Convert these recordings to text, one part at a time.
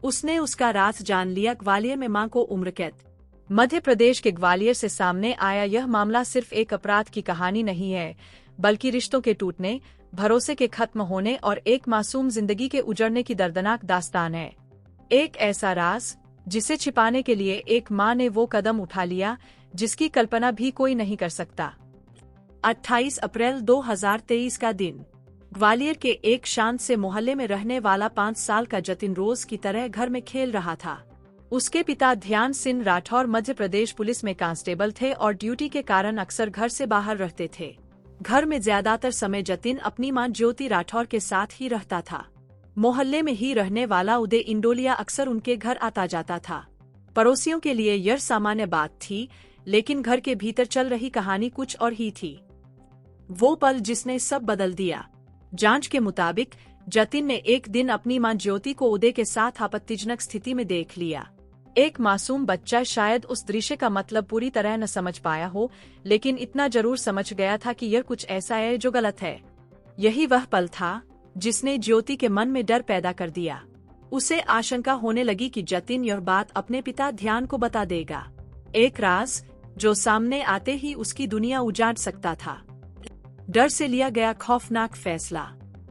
उसने उसका राज जान लिया। ग्वालियर में मां को उम्र कैद। मध्य प्रदेश के ग्वालियर से सामने आया यह मामला सिर्फ एक अपराध की कहानी नहीं है, बल्कि रिश्तों के टूटने, भरोसे के खत्म होने और एक मासूम जिंदगी के उजड़ने की दर्दनाक दास्तान है। एक ऐसा राज जिसे छिपाने के लिए एक मां ने वो कदम उठा लिया जिसकी कल्पना भी कोई नहीं कर सकता। 28 अप्रैल 2023 का दिन। ग्वालियर के एक शांत से मोहल्ले में रहने वाला 5 साल का जतिन रोज की तरह घर में खेल रहा था। उसके पिता ध्यान सिंह राठौर मध्य प्रदेश पुलिस में कांस्टेबल थे और ड्यूटी के कारण अक्सर घर से बाहर रहते थे। घर में ज्यादातर समय जतिन अपनी मां ज्योति राठौर के साथ ही रहता था। मोहल्ले में ही रहने वाला उदय इंडोलिया अक्सर उनके घर आता जाता था। पड़ोसियों के लिए यह सामान्य बात थी, लेकिन घर के भीतर चल रही कहानी कुछ और ही थी। वो पल जिसने सब बदल दिया। जांच के मुताबिक जतिन ने एक दिन अपनी मां ज्योति को उदय के साथ आपत्तिजनक स्थिति में देख लिया। एक मासूम बच्चा शायद उस दृश्य का मतलब पूरी तरह न समझ पाया हो, लेकिन इतना जरूर समझ गया था कि यह कुछ ऐसा है जो गलत है। यही वह पल था जिसने ज्योति के मन में डर पैदा कर दिया। उसे आशंका होने लगी कि जतिन यह बात अपने पिता ध्यान को बता देगा। एक राज जो सामने आते ही उसकी दुनिया उजाड़ सकता था। डर से लिया गया खौफनाक फैसला।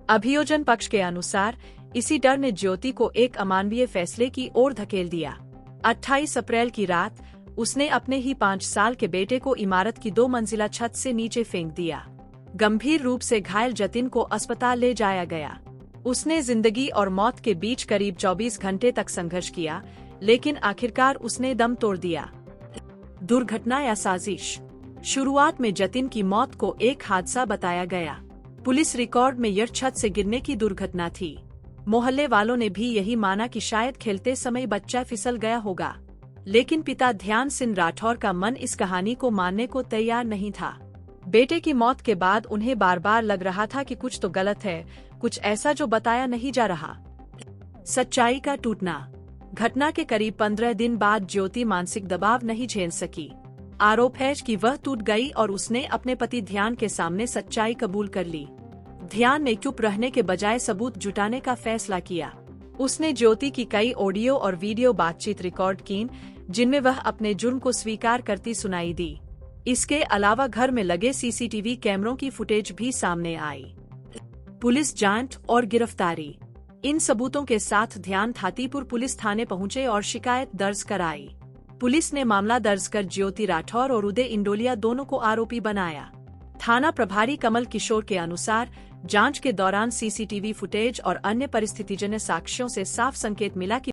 अभियोजन पक्ष के अनुसार इसी डर ने ज्योति को एक अमानवीय फैसले की ओर धकेल दिया। 28 अप्रैल की रात उसने अपने ही 5 साल के बेटे को इमारत की 2 मंजिला छत से नीचे फेंक दिया। गंभीर रूप से घायल जतिन को अस्पताल ले जाया गया। उसने जिंदगी और मौत के बीच करीब 24 घंटे तक संघर्ष किया, लेकिन आखिरकार उसने दम तोड़ दिया। दुर्घटना या साजिश? शुरुआत में जतिन की मौत को एक हादसा बताया गया। पुलिस रिकॉर्ड में यह छत से गिरने की दुर्घटना थी। मोहल्ले वालों ने भी यही माना कि शायद खेलते समय बच्चा फिसल गया होगा, लेकिन पिता ध्यान सिंह राठौर का मन इस कहानी को मानने को तैयार नहीं था। बेटे की मौत के बाद उन्हें बार बार लग रहा था कि कुछ तो गलत है, कुछ ऐसा जो बताया नहीं जा रहा। सच्चाई का टूटना। घटना के करीब 15 दिन बाद ज्योति मानसिक दबाव नहीं झेल सकी। आरोप है कि वह टूट गई और उसने अपने पति ध्यान के सामने सच्चाई कबूल कर ली। ध्यान ने चुप रहने के बजाय सबूत जुटाने का फैसला किया। उसने ज्योति की कई ऑडियो और वीडियो बातचीत रिकॉर्ड की, जिनमें वह अपने जुर्म को स्वीकार करती सुनाई दी। इसके अलावा घर में लगे सीसीटीवी कैमरों की फुटेज भी सामने आई। पुलिस जांच और गिरफ्तारी। इन सबूतों के साथ ध्यान थातीपुर पुलिस थाने पहुंचे और शिकायत दर्ज कराई। पुलिस ने मामला दर्ज कर ज्योति राठौर और उदय इंडोलिया दोनों को आरोपी बनाया। थाना प्रभारी कमल किशोर के अनुसार जांच के दौरान सीसीटीवी फुटेज और अन्य परिस्थितिजन्य साक्ष्यों से साफ संकेत मिला कि